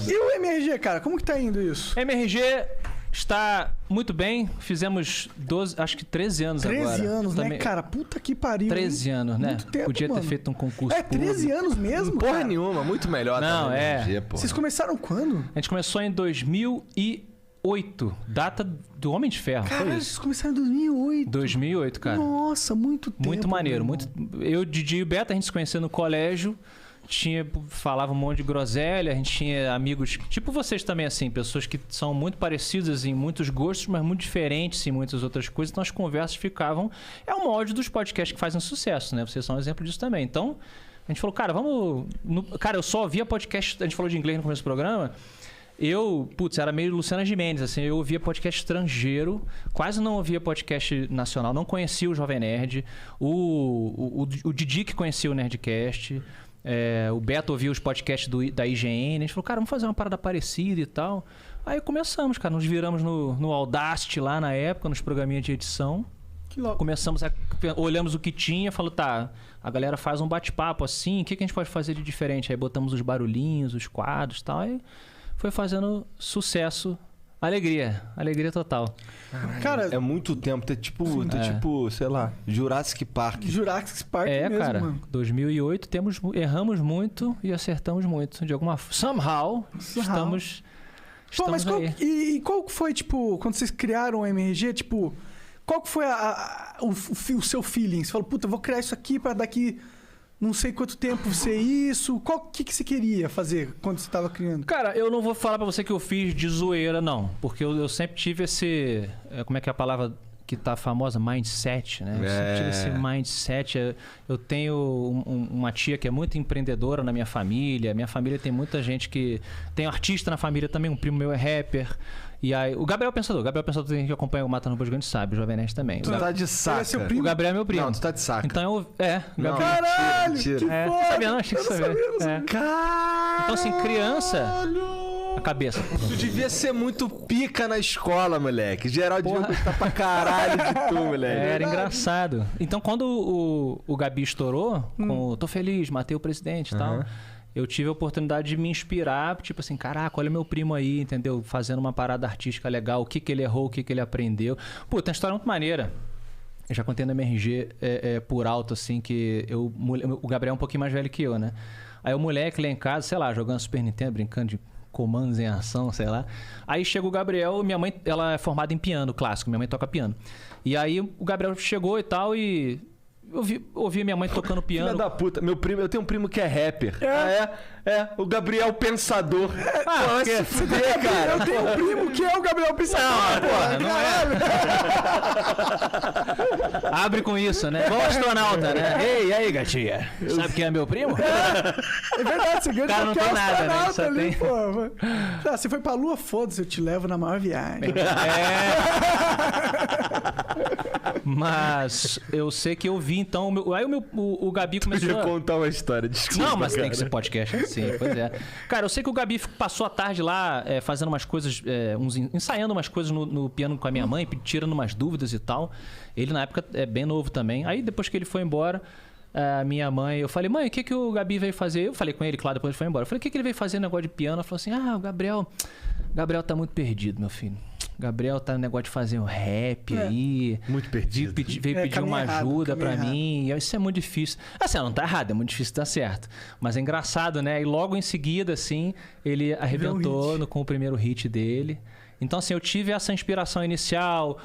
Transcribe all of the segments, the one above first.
foda. E o MRG, cara? Como que tá indo isso? MRG está muito bem. Fizemos 13 anos 13 agora. 13 anos, também... né, cara? Puta que pariu. 13 anos, né? Muito tempo, Podia ter mano. feito um concurso. É, 13 anos mesmo, Porra cara? nenhuma, muito melhor. Não, também, é. MRG, porra. Vocês começaram quando? A gente começou em 2008. Data do Homem de Ferro. Caralho, Foi vocês isso. começaram em 2008. 2008, cara. Nossa, muito tempo. Muito maneiro. meu Muito... irmão. Eu, Didi e o Beto, a gente se conhecia no colégio. Falava um monte de groselha. A gente tinha amigos, tipo vocês também, assim. Pessoas que são muito parecidas em muitos gostos, mas muito diferentes em muitas outras coisas. Então as conversas ficavam... É o molde dos podcasts que fazem sucesso, né? Vocês são um exemplo disso também. Então, a gente falou, cara, vamos... Cara, eu só ouvia podcast... A gente falou de inglês no começo do programa. Era meio Luciana Gimenez, assim, eu ouvia podcast estrangeiro, quase não ouvia podcast nacional, não conhecia o Jovem Nerd, o Didi que conhecia o Nerdcast, o Beto ouvia os podcasts da IGN, a gente falou, cara, vamos fazer uma parada parecida e tal. Aí começamos, cara, nos viramos no Audacity lá na época, nos programinhas de edição. Que louco. Olhamos o que tinha, falou, tá, a galera faz um bate-papo assim, o que a gente pode fazer de diferente? Aí botamos os barulhinhos, os quadros e tal, aí foi fazendo sucesso. Alegria total. Cara, É muito tempo. Tipo, sei lá, Jurassic Park. Jurassic Park mesmo, cara, mano. 2008 erramos muito e acertamos muito. De alguma forma, estamos Pô, mas qual, aí. e qual que foi, tipo, quando vocês criaram o MRG, tipo, qual que foi o seu feeling? Você falou, puta, eu vou criar isso aqui pra daqui não sei quanto tempo ser isso. O que você queria fazer quando você tava criando? Cara, eu não vou falar pra você que eu fiz de zoeira, não. Porque eu sempre tive esse... Como é que é a palavra que tá famosa? Mindset, né? Eu sempre tive esse mindset. Eu tenho uma tia que é muito empreendedora na minha família. Minha família tem muita gente que... Tem artista na família também. Um primo meu é rapper. E aí, o Gabriel Pensador. O Gabriel Pensador tem que acompanhar o Matando Robôs Gigantes, sabe? O Jovem Nerd também. Tu tá de saca. é seu primo? O Gabriel é meu primo. Não, tu tá de saca. Então Não, Gabriel... Caralho, mentira. que foda! Sabia não? Achei que sabia. Então, assim, criança... A cabeça. Tu devia ser muito pica na escola, moleque. Geraldinho Porra. gostar pra caralho de tu, moleque. Era engraçado. Então, quando o Gabi estourou, com o Tô Feliz, matei o presidente e tal, eu tive a oportunidade de me inspirar, tipo assim, caraca, olha meu primo aí, entendeu? Fazendo uma parada artística legal, o que ele errou, o que ele aprendeu. Pô, tem uma história muito maneira. Eu já contei no MRG por alto, assim, que o Gabriel é um pouquinho mais velho que eu, né? Aí o moleque lá em casa, sei lá, jogando Super Nintendo, brincando de comandos em ação, sei lá. Aí chega o Gabriel, minha mãe, ela é formada em piano clássico, minha mãe toca piano. E aí o Gabriel chegou e tal e... ouvi minha mãe tocando piano. Filha da puta, meu primo, eu tenho um primo que é rapper. O Gabriel Pensador. Vai se fuder, cara. Eu tenho um primo que é o Gabriel Pensador. Porra, não é? Abre com isso, né? Igual astronauta, né? Ei, aí, gatinha. Sabe quem é meu primo? É verdade, você ganha O cara não tem nada, né? Só ali, tem... pô. Você foi pra Lua, foda-se, eu te levo na maior viagem. Mas eu sei que eu vi, então... Aí o Gabi começou Deixa eu contar uma história, desculpa. Não, mas cara. tem que ser podcast assim, pois é. Cara, eu sei que o Gabi passou a tarde lá fazendo umas coisas, ensaiando umas coisas no piano com a minha mãe, tirando umas dúvidas e tal. Ele na época é bem novo também. Aí depois que ele foi embora, minha mãe, eu falei, mãe, o que o Gabi veio fazer? Eu falei com ele, claro, depois ele foi embora. Eu falei, o que ele veio fazer no negócio de piano? Ela falou assim, o Gabriel tá muito perdido, meu filho. Gabriel tá no negócio de fazer um rap aí. Muito perdido. Veio pedir uma ajuda pra errado. mim. E isso é muito difícil. Assim, não tá errado, é muito difícil dar certo. Mas é engraçado, né? E logo em seguida, assim, ele arrebentou com o primeiro hit dele. Então, assim, eu tive essa inspiração inicial.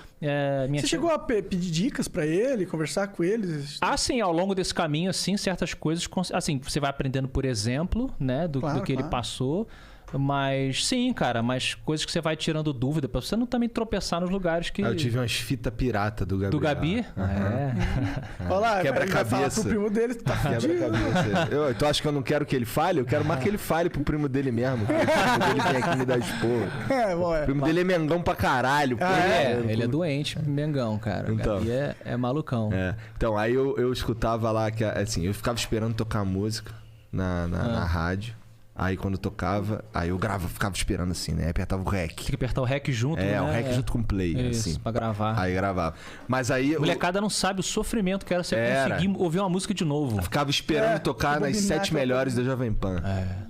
Você chegou a pedir dicas pra ele, conversar com ele? Sim, ao longo desse caminho, assim, certas coisas... Assim, você vai aprendendo por exemplo, né? Do que ele passou. Mas sim, cara, mas coisas que você vai tirando dúvida pra você não também tropeçar nos lugares que... Eu tive umas fitas pirata do Gabriel. Do Gabi? Olha lá, quebra-cabeça. Pro primo dele, tu tá fudido. Quebra-cabeça. Tu acha que eu não quero que ele fale? Eu quero mais que ele fale pro primo dele mesmo. O primo dele vem aqui me dar esporro. O primo dele é mengão pra caralho. Ele é doente, mengão, cara. Então. O Gabi é malucão. Então, aí eu escutava lá, que assim, eu ficava esperando tocar música na rádio. Aí quando tocava, aí eu ficava esperando assim, né? Apertava o REC. Tem que apertar o REC junto, né? O REC junto com o play, isso, assim. pra gravar. Aí gravava. Mas aí... A molecada não sabe o sofrimento que era você conseguir ouvir uma música de novo. Eu ficava esperando tocar nas 7 melhores da Jovem Pan.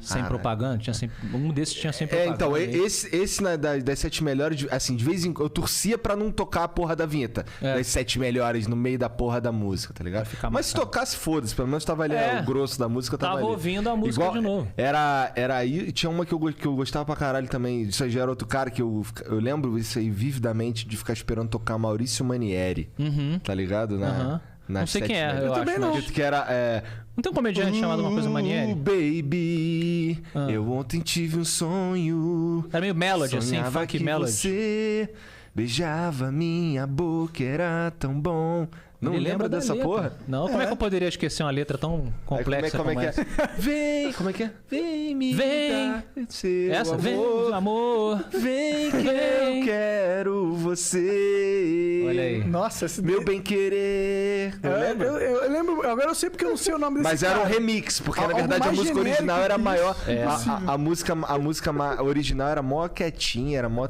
Sem propaganda, tinha sempre... Um desses tinha sempre propaganda. Então, esse das 7 melhores, assim, de vez em quando, eu torcia pra não tocar a porra da vinheta. Das 7 melhores no meio da porra da música, tá ligado? Mas se tocasse, foda-se, pelo menos tava ali, o grosso da música tava ali. Ouvindo a música de novo. Era aí, tinha uma que eu gostava pra caralho também, isso aí já era outro cara que eu lembro isso aí vividamente de ficar esperando tocar Maurício Manieri, tá ligado? Não sei quem é, eu também não. Que era... Não tem um comediante chamado uma coisa Manieri? Baby, eu ontem tive um sonho. Era meio melody, assim, funk melody. Você beijava minha boca, era tão bom. Não lembra dessa porra? Não, como é que eu poderia esquecer uma letra tão complexa como essa? Vem, como é que é? Vem me dar seu essa, amor. Vem, amor. Vem que eu quero você. Olha aí. Nossa, esse meu bem querer. Eu lembro, agora eu sei porque eu não sei o nome desse Mas era um remix, porque na verdade a música original era maior. A música original era mó quietinha, era mó...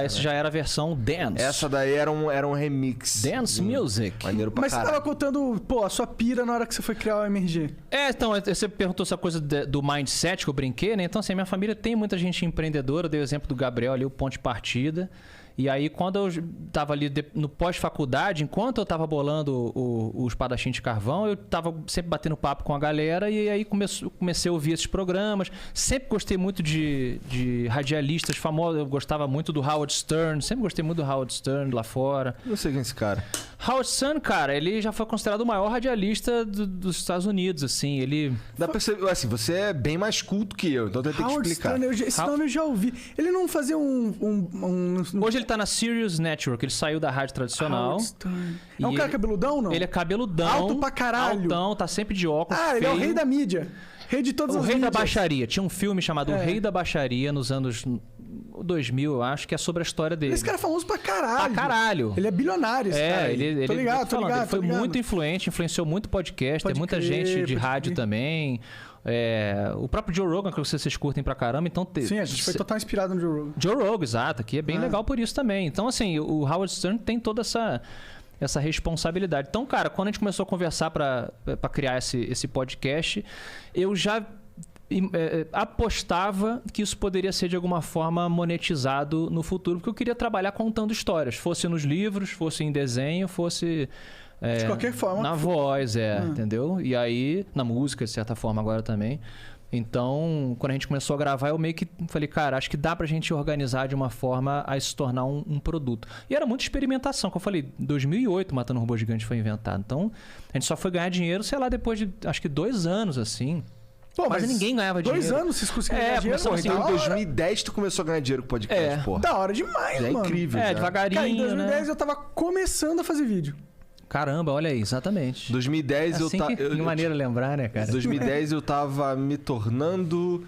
essa já era a versão dance. Essa daí era um remix. Dance music. Maneiro pra Mas caralho. você tava contando, a sua pira na hora que você foi criar o MRG. Então, você perguntou essa coisa do mindset que eu brinquei, né? Então, assim, minha família tem muita gente empreendedora. Eu dei o exemplo do Gabriel ali, o ponto de partida. E aí, quando eu tava ali no pós-faculdade, enquanto eu tava bolando o espadachim de carvão, eu tava sempre batendo papo com a galera e aí comecei a ouvir esses programas. Sempre gostei muito de radialistas famosos. Eu gostava muito do Howard Stern. Sempre gostei muito do Howard Stern lá fora. Não sei quem é esse cara. Howard Stern, cara, ele já foi considerado o maior radialista dos Estados Unidos, assim. Ele... Dá pra perceber, assim, você é bem mais culto que eu, então tem que explicar. Stern, esse nome eu já ouvi. Ele não fazia Hoje ele tá na Sirius Network, ele saiu da rádio tradicional. É um cara cabeludão, não? Ele é cabeludão. Alto pra caralho. Altão, tá sempre de óculos. Ele é o rei da mídia. Rei de todas as mídias. O rei da baixaria. Tinha um filme chamado O Rei da Baixaria nos anos 2000, eu acho, que é sobre a história dele. Esse cara é famoso pra caralho. Pra caralho. Ele é bilionário, esse cara. Ele, tô ligado. Ele foi muito influente, influenciou muito podcast. Tem muita gente de rádio também. O próprio Joe Rogan, que vocês curtem pra caramba, então... Sim, a gente foi total inspirado no Joe Rogan. Joe Rogan, exato, que é bem legal por isso também. Então, assim, o Howard Stern tem toda essa responsabilidade. Então, cara, quando a gente começou a conversar pra criar esse podcast, eu já apostava que isso poderia ser de alguma forma monetizado no futuro, porque eu queria trabalhar contando histórias, fosse nos livros, fosse em desenho, fosse... de qualquer forma. Na voz, entendeu? E aí, na música, de certa forma, agora também. Então, quando a gente começou a gravar, eu meio que falei, cara, acho que dá pra gente organizar de uma forma a se tornar um produto. E era muita experimentação, como eu falei, 2008 Matando um Robô Gigante foi inventado. Então, a gente só foi ganhar dinheiro, sei lá, depois de, acho que 2 anos, assim. Pô, mas ninguém ganhava 2 dinheiro. 2 anos vocês conseguiram ganhar dinheiro? Então em 2010 tu começou a ganhar dinheiro com podcast, porra. Da hora demais, mano. É incrível, devagarinho, cara, em 2010 eu tava começando a fazer vídeo. Caramba, olha aí, exatamente. 2010 assim que maneira lembrar, né, cara? 2010 eu tava me tornando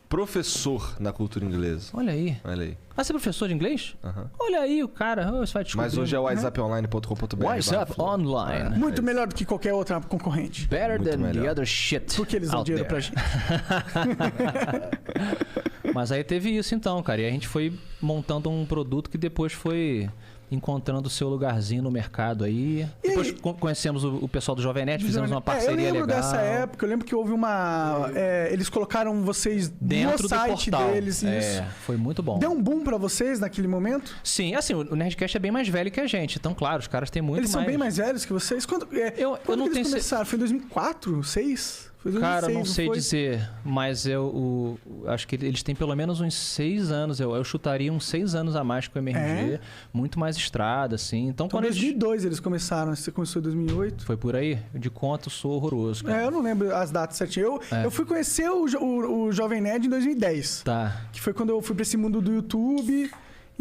professor na cultura inglesa. Olha aí. Você é professor de inglês? Olha aí o cara, você vai descobrir. Mas hoje é whatsapponline.com.br. WhatsApp Online. Muito melhor do que qualquer outra concorrente. Better than the other shit. Porque eles dão dinheiro pra gente. Mas aí teve isso então, cara. E a gente foi montando um produto que depois foi encontrando o seu lugarzinho no mercado aí. Depois conhecemos o pessoal do Jovem Nerd, fizemos uma parceria legal. Eu lembro dessa época, eu lembro que houve uma... eles colocaram vocês dentro no site do portal deles. Isso. Foi muito bom. Deu um boom pra vocês naquele momento? Sim, assim, o Nerdcast é bem mais velho que a gente. Então, claro, os caras têm muito mais... Eles são bem mais velhos que vocês? Quando eles começaram? Foi em 2004, 2006? Foi 2006, cara, não sei dizer, mas eu acho que eles têm pelo menos uns 6 anos. Eu chutaria uns 6 anos a mais com o MRG. Muito mais estrada, assim. Então, quando 2002 eles começaram. Você começou em 2008? Foi por aí? De conta, eu sou horroroso, cara. Eu não lembro as datas certinho. Eu fui conhecer o Jovem Nerd em 2010. Tá. Que foi quando eu fui pra esse mundo do YouTube...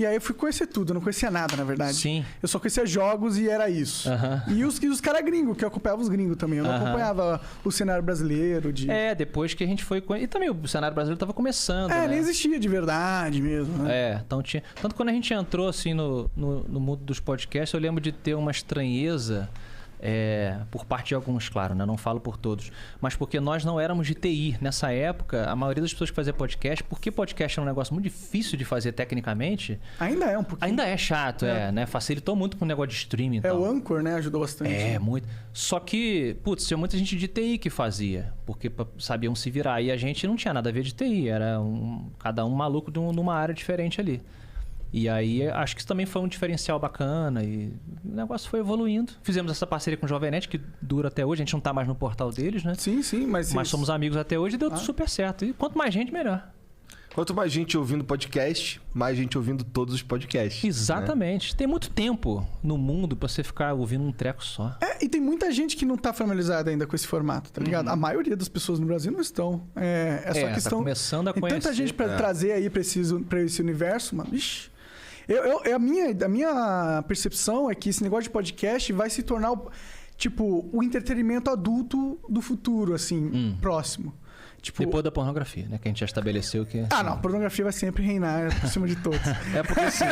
E aí eu fui conhecer tudo, eu não conhecia nada, na verdade. Sim. Eu só conhecia jogos e era isso. E os caras gringos, que eu acompanhava os gringos também. Eu não acompanhava o cenário brasileiro. Depois que a gente foi... E também o cenário brasileiro tava começando, né? Nem existia de verdade mesmo, né? Então tinha... Tanto quando a gente entrou, assim, no mundo dos podcasts, eu lembro de ter uma estranheza por parte de alguns, claro, né? Não falo por todos. Mas porque nós não éramos de TI. Nessa época, a maioria das pessoas que fazia podcast, porque podcast é um negócio muito difícil de fazer tecnicamente... Ainda é um pouquinho. Ainda é chato, né? Facilitou muito com o negócio de streaming e tal. O Anchor, né? Ajudou bastante. Muito. Só que, tinha muita gente de TI que fazia, porque sabiam se virar. E a gente não tinha nada a ver de TI, era cada um maluco de uma área diferente ali. E aí, acho que isso também foi um diferencial bacana e o negócio foi evoluindo. Fizemos essa parceria com o Jovem Nerd, que dura até hoje. A gente não tá mais no portal deles, né? Sim, mas somos amigos até hoje e deu super certo. E quanto mais gente, melhor. Quanto mais gente ouvindo podcast, mais gente ouvindo todos os podcasts. Exatamente. Né? Tem muito tempo no mundo pra você ficar ouvindo um treco só. E tem muita gente que não tá familiarizada ainda com esse formato, tá ligado? A maioria das pessoas no Brasil não estão. É só questão... Tá começando a conhecer. Tem tanta gente pra trazer aí pra esse universo, mano. Ixi. A minha percepção é que esse negócio de podcast vai se tornar o entretenimento adulto do futuro, assim, próximo. Depois da pornografia, né? Que a gente já estabeleceu que... não. A pornografia vai sempre reinar por cima de todos. Porque assim,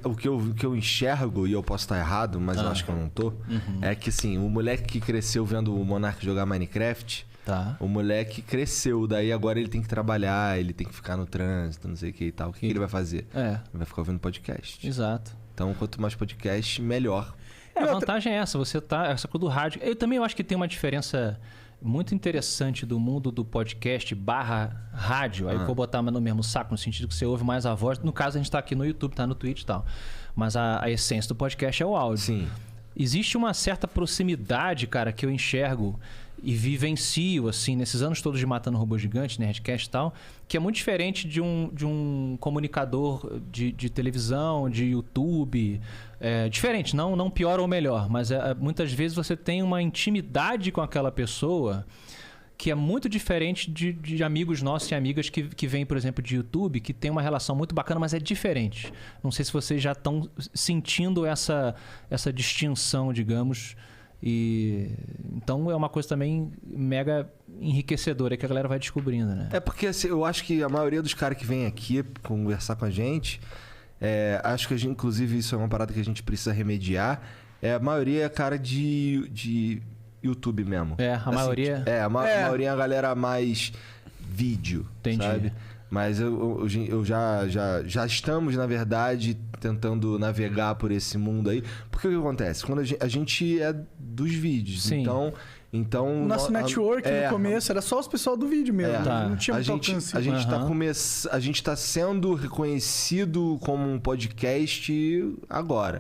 o que eu enxergo, e eu posso estar errado, mas eu acho que eu não tô, é que assim, o moleque que cresceu vendo o Monark jogar Minecraft... Tá. O moleque cresceu, daí agora ele tem que trabalhar, ele tem que ficar no trânsito, não sei o que e tal. O que ele vai fazer? Ele vai ficar ouvindo podcast. Exato. Então, quanto mais podcast, melhor. A vantagem é essa, essa coisa do rádio. Eu também acho que tem uma diferença muito interessante do mundo do podcast / rádio. Aí eu vou botar no mesmo saco, no sentido que você ouve mais a voz. No caso, a gente tá aqui no YouTube, tá no Twitch e tal. Mas a essência do podcast é o áudio. Sim. Existe uma certa proximidade, cara, que eu enxergo e vivencio, assim, nesses anos todos de Matando Robô Gigante, Nerdcast e tal, que é muito diferente de um comunicador de televisão, de YouTube. Diferente, não pior ou melhor, mas muitas vezes você tem uma intimidade com aquela pessoa que é muito diferente de amigos nossos e amigas que vêm, por exemplo, de YouTube, que tem uma relação muito bacana, mas é diferente. Não sei se vocês já estão sentindo essa distinção, digamos. Então é uma coisa também mega enriquecedora que a galera vai descobrindo, né? Porque assim, eu acho que a maioria dos caras que vem aqui conversar com a gente, acho que inclusive isso é uma parada que a gente precisa remediar, a maioria é cara de YouTube mesmo. A maioria... A maioria é a galera mais vídeo, entendi. Sabe? Mas eu já estamos, na verdade, tentando navegar por esse mundo aí. Porque o que acontece? Quando a gente é dos vídeos. Sim. Então o nosso network no começo era só os pessoal do vídeo mesmo. Não tinha muito alcance. A gente tá sendo reconhecido como um podcast agora.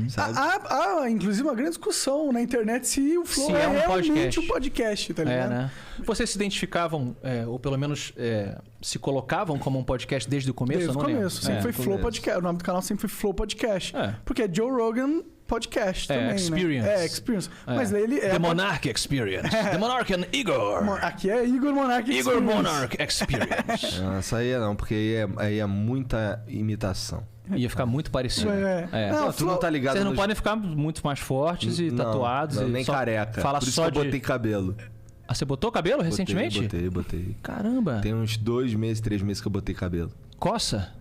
Sabe? Há, inclusive, uma grande discussão na internet se o Flow é realmente um podcast, tá ligado? Né? Vocês se identificavam, ou pelo menos se colocavam como um podcast desde o começo? Desde o começo. Sempre foi Flow Podcast. O nome do canal sempre foi Flow Podcast. Porque é Joe Rogan Podcast também, Experience. Né? Experience. Mas ele The Monarch Experience. The Monarch and Igor. Aqui é Igor Monarch Experience. Igor Monarch Experience. Não, essa aí não, porque aí é muita imitação. Ia ficar muito parecido. Não, tu não tá ligado. Vocês não podem ficar muito mais fortes e tatuados. Não, nem careca. Por isso que eu botei cabelo. Você botou cabelo recentemente? Botei. Caramba. Tem uns 2 meses, 3 meses que eu botei cabelo. Coça?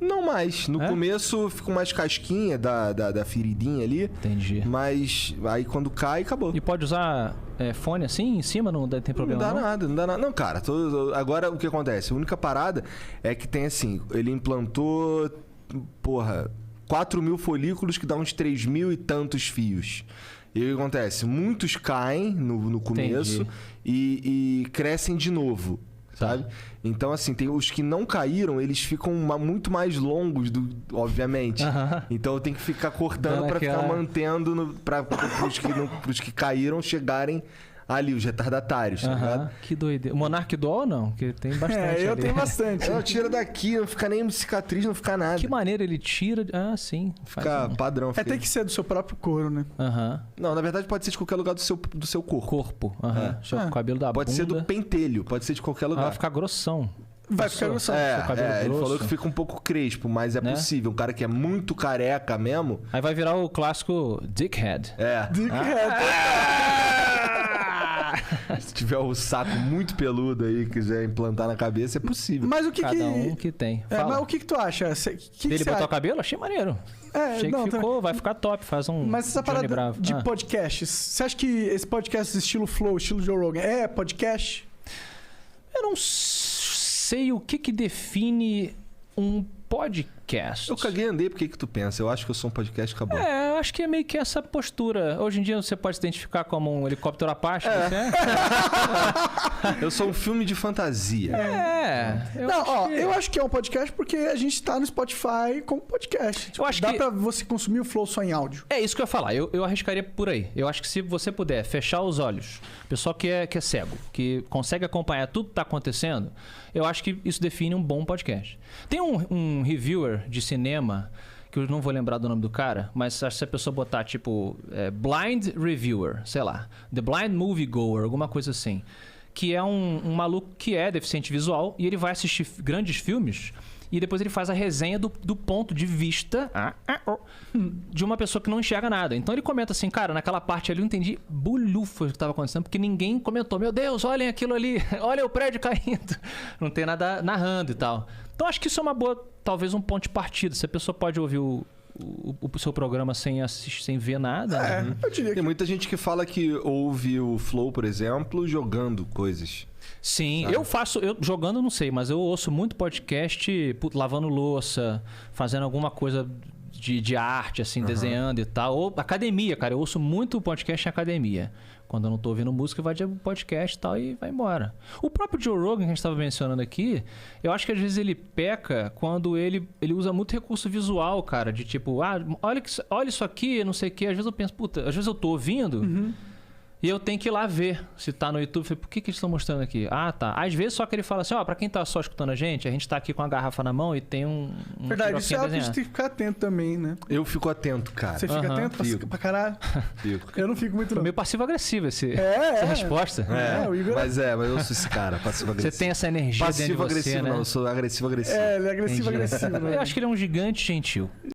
Não mais. No começo fica mais casquinha da feridinha ali. Entendi. Mas aí quando cai, acabou. E pode usar fone assim em cima? Não tem problema não? Não dá nada. Não, cara. Agora o que acontece? A única parada é que tem assim, ele implantou, 4.000 folículos que dá uns 3.000 e tantos fios. E o que acontece? Muitos caem no começo e crescem de novo. Sabe? Então, assim, tem os que não caíram, eles ficam muito mais longos, obviamente. Então eu tenho que ficar cortando pra ficar mantendo pros que caíram chegarem ali, os retardatários, tá ligado? Que doideira. O Monark doa ou não? Que tem bastante. Eu ali. tenho bastante. Não, tira daqui, não fica nem cicatriz, não fica nada. Que maneira ele tira. Sim. Fica padrão. Tem que ser do seu próprio couro, né? Não, na verdade pode ser de qualquer lugar do seu corpo. O cabelo da pode bunda. Ser do pentelho, pode ser de qualquer lugar. Vai ficar grossão. Vai ficar grossão. Ele falou que fica um pouco crespo, mas é possível. Um cara que é muito careca mesmo... Aí vai virar o clássico dickhead. Dickhead. Se tiver o saco muito peludo aí, quiser implantar na cabeça, é possível. Mas o que Cada um que tem. Fala. Mas o que tu acha? Dele botar o cabelo? Achei maneiro. Achei que ficou, vai ficar top, faz um Mas essa Johnny parada Bravo. de podcasts, você acha que esse podcast estilo Flow, estilo Joe Rogan, é podcast? Eu não sei o que define um podcast. Eu caguei e andei, por que tu pensa? Eu acho que eu sou um podcast, acabou. Eu acho que é meio que essa postura. Hoje em dia você pode se identificar como um helicóptero Apache, né? Eu sou um filme de fantasia. Eu acho que é um podcast porque a gente tá no Spotify como podcast. Tipo, Eu acho dá que- pra você consumir o Flow só em áudio. É isso que eu ia falar. Eu arriscaria por aí. Eu acho que se você puder fechar os olhos, pessoal que é cego, que consegue acompanhar tudo que tá acontecendo, eu acho que isso define um bom podcast. Tem um reviewer de cinema, que eu não vou lembrar do nome do cara, mas acho que se a pessoa botar tipo Blind Reviewer, sei lá, The Blind Movie Goer, alguma coisa assim, que é um maluco que é deficiente visual e ele vai assistir grandes filmes e depois ele faz a resenha do ponto de vista de uma pessoa que não enxerga nada. Então ele comenta assim, cara, naquela parte ali eu não entendi bulhufas o que estava acontecendo, porque ninguém comentou, meu Deus, olhem aquilo ali, olha o prédio caindo. Não tem nada narrando e tal. Então acho que isso é uma boa, talvez um ponto de partida. Se a pessoa pode ouvir o seu programa sem assistir, sem ver nada. Né? Eu diria que Tem muita gente que fala que ouve o Flow, por exemplo, jogando coisas. Sim, eu jogando não sei, mas eu ouço muito podcast lavando louça, fazendo alguma coisa de arte, assim, desenhando e tal. Ou academia, cara, eu ouço muito podcast em academia. Quando eu não tô ouvindo música, vai de podcast e tal e vai embora. O próprio Joe Rogan, que a gente estava mencionando aqui, eu acho que às vezes ele peca quando ele usa muito recurso visual, cara, de tipo, olha isso aqui, não sei o quê. Às vezes eu penso, puta, às vezes eu tô ouvindo e eu tenho que ir lá ver se tá no YouTube. Por que eles estão mostrando aqui? Ah, tá. Às vezes só que ele fala assim, pra quem tá só escutando a gente tá aqui com a garrafa na mão e tem um verdade, isso é algo que a gente desenhado. tem que ficar atento também, né? Eu fico atento, cara. Você fica atento pra caralho? Fico. Eu não fico muito Foi não. meio passivo-agressivo essa resposta. O Igor Mas eu sou esse cara, passivo-agressivo. Você tem essa energia dentro de você, Passivo-agressivo, né? não, eu sou agressivo-agressivo. ele é agressivo, Entendi. né? Eu acho que ele é um gigante gentil.